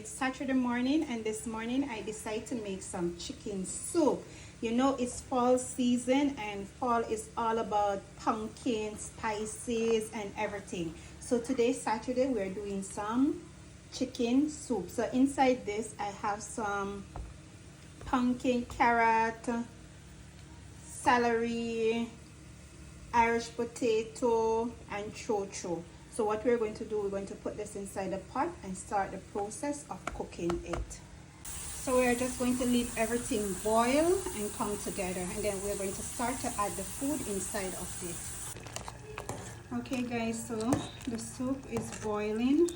it's Saturday morning, and this morning I decided to make some chicken soup. You know, it's fall season, and fall is all about pumpkin spices and everything. So today, Saturday, we're doing some chicken soup. So inside this I have some pumpkin, carrot, celery, Irish potato, and chocho. So what we're going to do, we're going to put this inside the pot and start the process of cooking it. So we're just going to leave everything boil and come together, and then we're going to start to add the food inside of it. Okay guys, so the soup is boiling.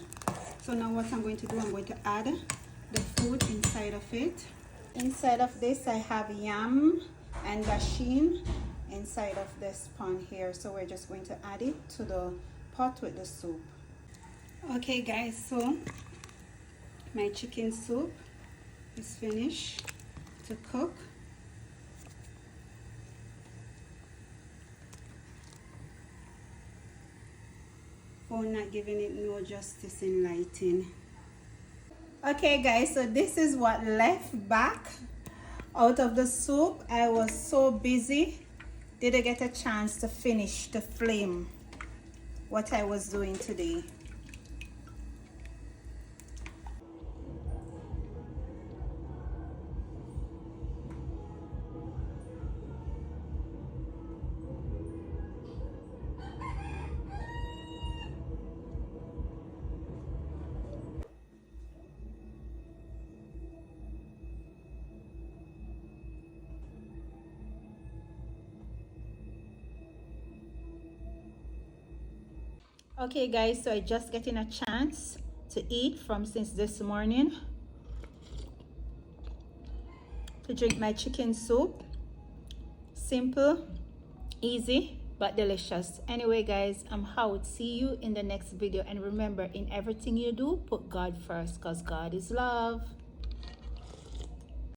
So now what I'm going to do, I'm going to add the food inside of it. Inside of this I have yam and dasheen inside of this pan here. So we're just going to add it to the pot with the soup. Okay guys, so my chicken soup is finished to cook. Phone not giving it no justice in lighting. Okay guys, so this is what left back out of the soup. I was so busy, didn't get a chance to finish the flame what I was doing today. Okay guys, so I just getting a chance to eat from since this morning, to drink my chicken soup. Simple, easy, but delicious. Anyway guys, I'm out. See you in the next video, and remember, in everything you do, put God first, because God is love.